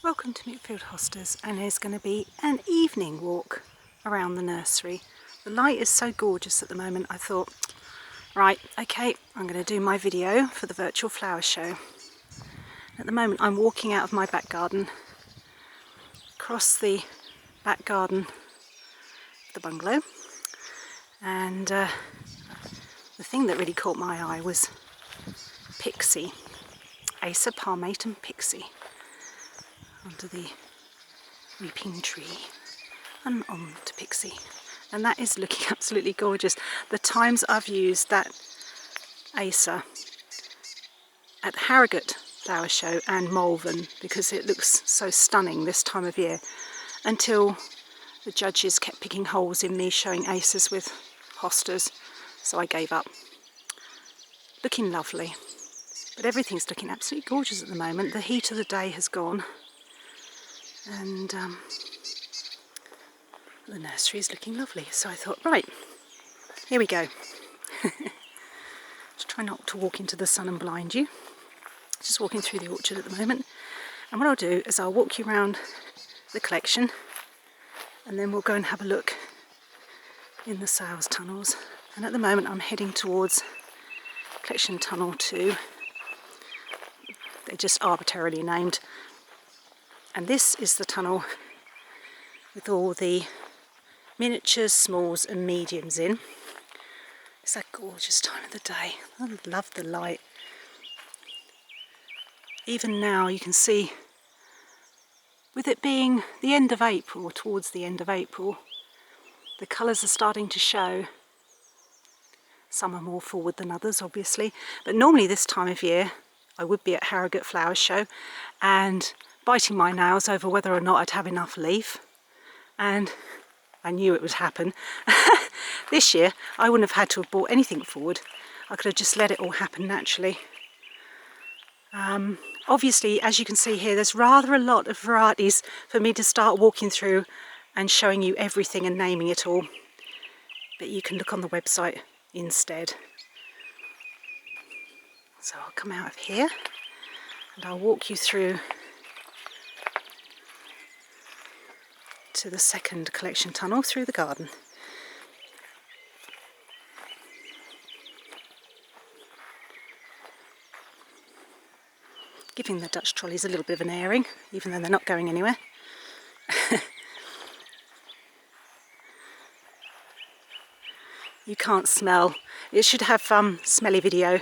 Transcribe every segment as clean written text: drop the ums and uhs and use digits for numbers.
Welcome to Mickfield Hostas, and there's going to be an evening walk around the nursery. The light is so gorgeous at the moment, I thought, right, okay, I'm going to do my video for the virtual flower show. At the moment I'm walking out of my back garden, across the back garden of the bungalow, and the thing that really caught my eye was Pixie, Acer palmatum Pixie, under the weeping tree, and on to Pixie, and that is looking absolutely gorgeous. The times I've used that Acer at Harrogate Flower Show and Malvern, because it looks so stunning this time of year, until the judges kept picking holes in me showing Acers with hostas, so I gave up. Looking lovely, but everything's looking absolutely gorgeous at the moment. The heat of the day has gone, and the nursery is looking lovely, so I thought, right, here we go. Just try not to walk into the sun and blind you. Just walking through the orchard at the moment, and what I'll do is I'll walk you around the collection, and then we'll go and have a look in the sales tunnels. And at the moment I'm heading towards collection tunnel 2. They're just arbitrarily named, and this is the tunnel with all the miniatures, smalls and mediums in. It's a gorgeous time of the day. I love the light. Even now you can see, with it being the end of April, or towards the end of April, the colours are starting to show. Some are more forward than others, obviously, but normally this time of year I would be at Harrogate Flower Show and biting my nails over whether or not I'd have enough leaf, and I knew it would happen. This year I wouldn't have had to have brought anything forward. I could have just let it all happen naturally. Obviously, as you can see here, there's rather a lot of varieties for me to start walking through and showing you everything and naming it all, but you can look on the website instead. So I'll come out of here and I'll walk you through to the second collection tunnel through the garden. Giving the Dutch trolleys a little bit of an airing, even though they're not going anywhere. You can't smell. It should have smelly video.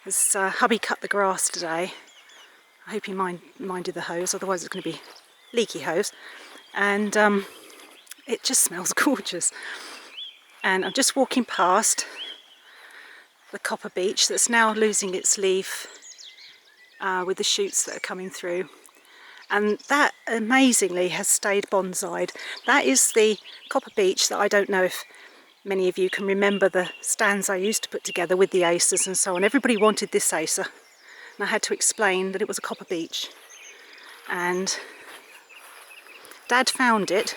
As hubby cut the grass today, I hope he minded the hose, otherwise it's going to be leaky hose. And it just smells gorgeous. And I'm just walking past the copper beech that's now losing its leaf with the shoots that are coming through. And that amazingly has stayed bonsai'd. That is the copper beech that I don't know if many of you can remember the stands I used to put together with the acers and so on. Everybody wanted this acer, and I had to explain that it was a copper beech. And Dad found it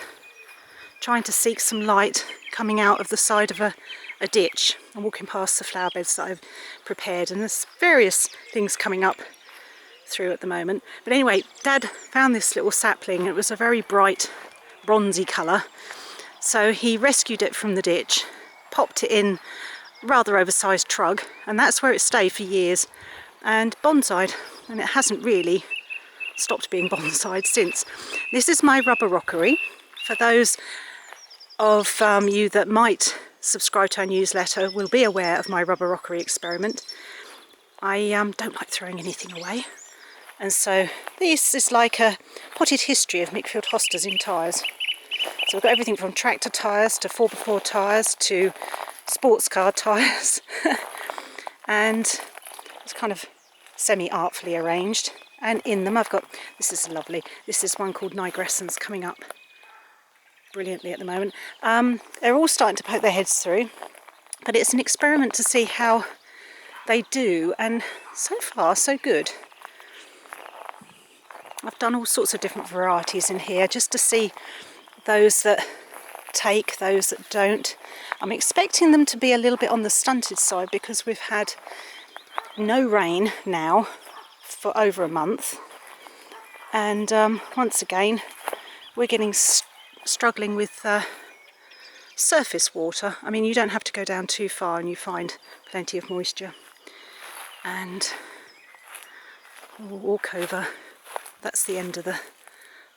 trying to seek some light coming out of the side of a ditch. I'm walking past the flower beds that I've prepared, and there's various things coming up through at the moment. But anyway, Dad found this little sapling. It was a very bright bronzy colour, so he rescued it from the ditch, popped it in rather oversized trug, and that's where it stayed for years and bonsai'd, and it hasn't really stopped being bonsai'd since. This is my rubber rockery. For those of you that might subscribe to our newsletter will be aware of my rubber rockery experiment. I don't like throwing anything away, and so this is like a potted history of Mickfield Hostas in tyres. So we've got everything from tractor tyres to 4x4 tyres to sports car tyres and it's kind of semi-artfully arranged. And in them I've got, this is lovely, this is one called Nigrescens coming up brilliantly at the moment. They're all starting to poke their heads through, but it's an experiment to see how they do, and so far so good. I've done all sorts of different varieties in here just to see those that take, those that don't. I'm expecting them to be a little bit on the stunted side because we've had no rain now for over a month, And once again, we're struggling with surface water. I mean, you don't have to go down too far and you find plenty of moisture. And we'll walk over. That's the end of the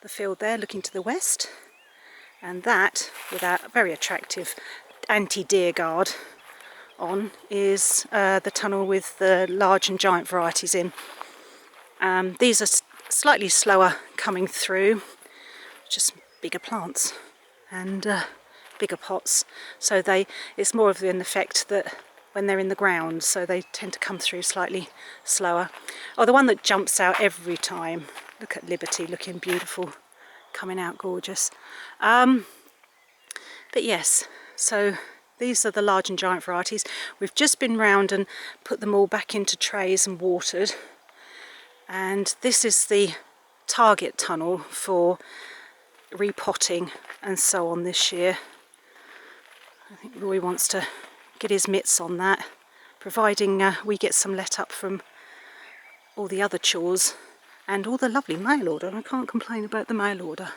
field there, looking to the west. And that, with our very attractive anti-deer guard on, is the tunnel with the large and giant varieties in. These are slightly slower coming through, just bigger plants and bigger pots. So it's more of an effect that when they're in the ground, so they tend to come through slightly slower. Oh, the one that jumps out every time, look at Liberty, looking beautiful, coming out gorgeous. But yes, so these are the large and giant varieties. We've just been round and put them all back into trays and watered. And this is the target tunnel for repotting and so on this year. I think Roy wants to get his mitts on that, providing we get some let up from all the other chores and all the lovely mail order. I can't complain about the mail order,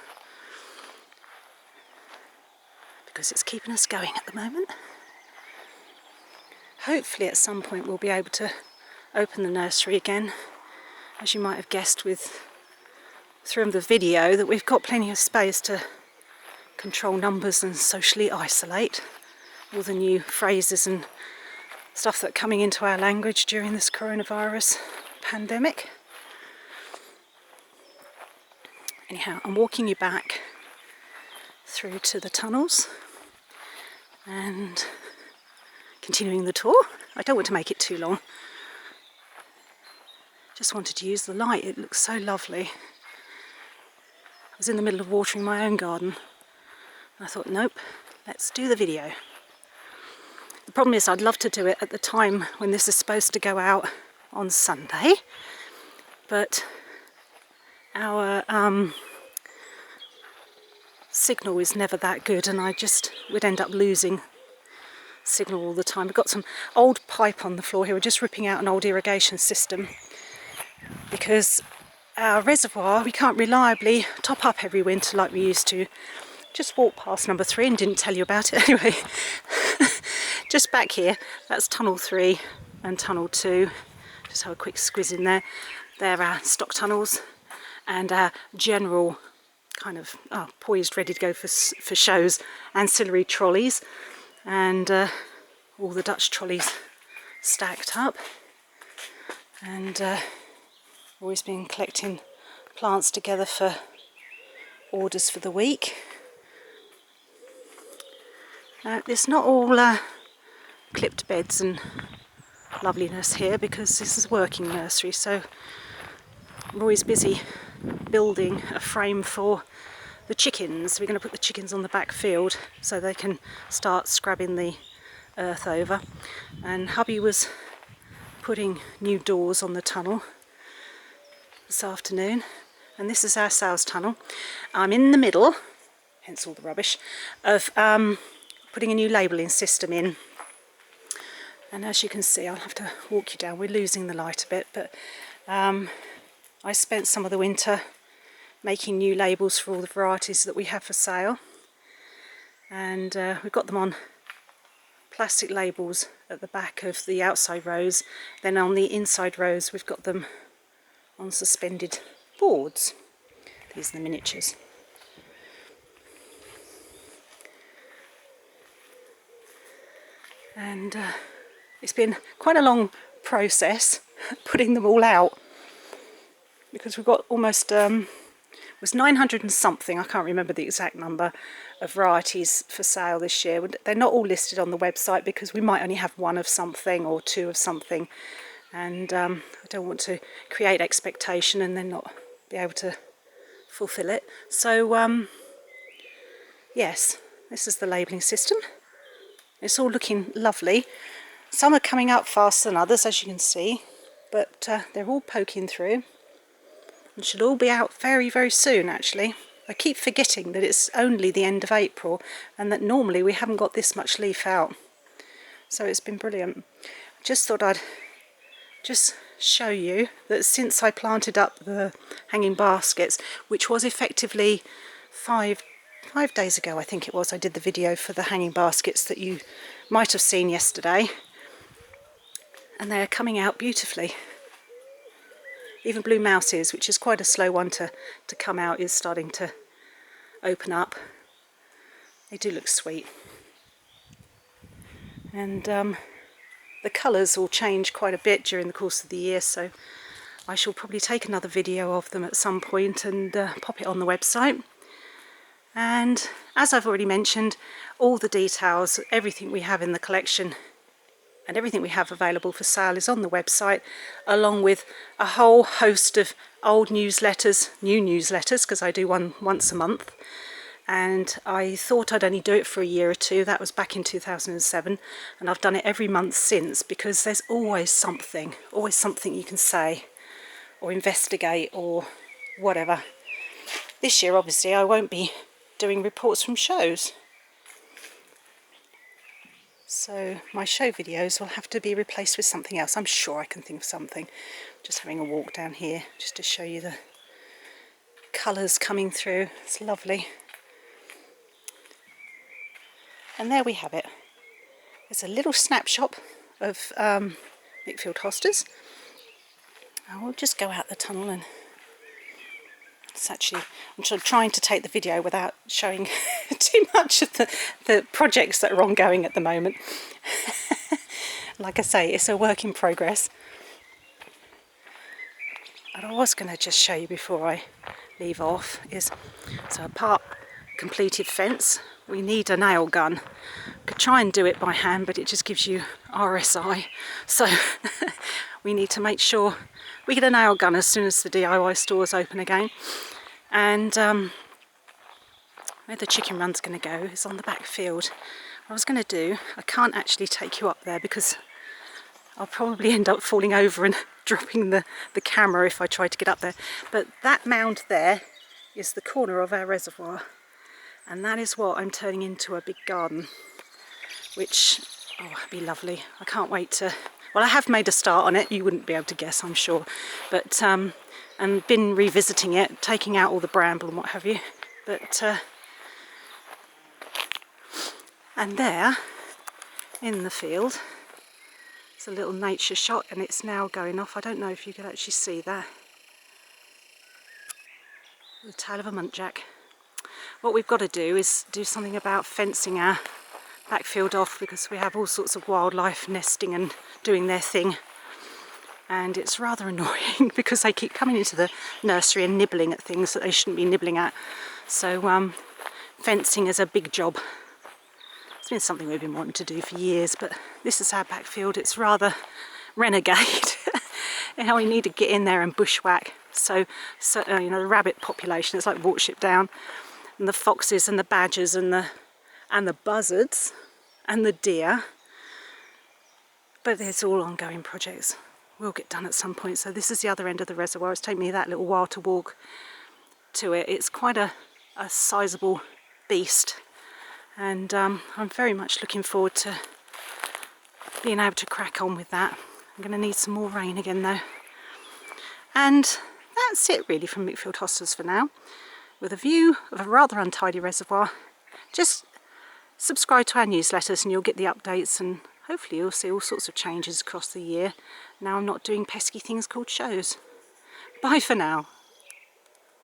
because it's keeping us going at the moment. Hopefully at some point we'll be able to open the nursery again. As you might have guessed through the video, that we've got plenty of space to control numbers and socially isolate all the new phrases and stuff that are coming into our language during this coronavirus pandemic. Anyhow, I'm walking you back through to the tunnels and continuing the tour. I don't want to make it too long. Just wanted to use the light. It looks so lovely. I was in the middle of watering my own garden. I thought, nope, let's do the video. The problem is I'd love to do it at the time when this is supposed to go out on Sunday, but our signal is never that good, and we'd end up losing signal all the time. We've got some old pipe on the floor here. We're just ripping out an old irrigation system because our reservoir, we can't reliably top up every winter like we used to. Just walked past number 3 and didn't tell you about it. Anyway, just back here, that's tunnel 3 and tunnel 2. Just have a quick squiz in there. They're our stock tunnels and our general kind of poised, ready to go for shows, ancillary trolleys, and all the Dutch trolleys stacked up. And always been collecting plants together for orders for the week. It's not all clipped beds and loveliness here, because this is a working nursery, so Roy's busy building a frame for the chickens. We're going to put the chickens on the back field so they can start scrubbing the earth over. And hubby was putting new doors on the tunnel this afternoon, and this is our sales tunnel. I'm in the middle, hence all the rubbish, of putting a new labelling system in. And as you can see, I'll have to walk you down, we're losing the light a bit, but I spent some of the winter making new labels for all the varieties that we have for sale, and we've got them on plastic labels at the back of the outside rows. Then on the inside rows we've got them on suspended boards. These are the miniatures. And it's been quite a long process putting them all out, because we've got almost it was 900 and something, I can't remember the exact number, of varieties for sale this year. They're not all listed on the website because we might only have one of something or two of something, and I don't want to create expectation and then not be able to fulfill it. So yes, this is the labelling system. It's all looking lovely. Some are coming up faster than others, as you can see, but they're all poking through and should all be out very, very soon, actually. I keep forgetting that it's only the end of April and that normally we haven't got this much leaf out. So it's been brilliant. I just thought I'd just show you that since I planted up the hanging baskets, which was effectively five days ago, I think it was. I did the video for the hanging baskets that you might have seen yesterday, and they are coming out beautifully. Even blue mouses, which is quite a slow one to come out, is starting to open up. They do look sweet. And the colours will change quite a bit during the course of the year, so I shall probably take another video of them at some point and pop it on the website. And as I've already mentioned, all the details, everything we have in the collection and everything we have available for sale is on the website, along with a whole host of old newsletters, new newsletters, because I do one once a month. And I thought I'd only do it for a year or two. That was back in 2007, and I've done it every month since, because there's always something you can say or investigate or whatever. This year, obviously, I won't be doing reports from shows, so my show videos will have to be replaced with something else. I'm sure I can think of something. Just having a walk down here just to show you the colours coming through. It's lovely. And there we have it. It's a little snapshot of Mickfield Hostas. I will just go out the tunnel, and it's actually, I'm sort of trying to take the video without showing too much of the projects that are ongoing at the moment. Like I say, it's a work in progress. And I was going to just show you before I leave off is, so a part completed fence. We need a nail gun. Could try and do it by hand, but it just gives you RSI. So we need to make sure we get a nail gun as soon as the DIY stores open again. And where the chicken run's going to go is on the back field. What I was going to do, I can't actually take you up there because I'll probably end up falling over and dropping the camera if I try to get up there. But that mound there is the corner of our reservoir. And that is what I'm turning into a big garden, which, oh, it'd be lovely. I can't wait to, well, I have made a start on it. You wouldn't be able to guess, I'm sure. But, and been revisiting it, taking out all the bramble and what have you. But, and there, in the field, it's a little nature shot, and it's now going off. I don't know if you can actually see that. The tail of a muntjac. What we've got to do is do something about fencing our backfield off, because we have all sorts of wildlife nesting and doing their thing, and it's rather annoying because they keep coming into the nursery and nibbling at things that they shouldn't be nibbling at. So fencing is a big job. It's been something we've been wanting to do for years, but this is our backfield. It's rather renegade. You know, we need to get in there and bushwhack. So you know, the rabbit population, it's like Wartship Down. And the foxes and the badgers and the buzzards and the deer. But it's all ongoing projects. Will get done at some point. So this is the other end of the reservoir. It's taken me that little while to walk to it. It's quite a sizable beast, and I'm very much looking forward to being able to crack on with that. I'm going to need some more rain again though. And that's it really from Mickfield Hostas for now, with a view of a rather untidy reservoir. Just subscribe to our newsletters and you'll get the updates, and hopefully you'll see all sorts of changes across the year. Now I'm not doing pesky things called shows. Bye for now.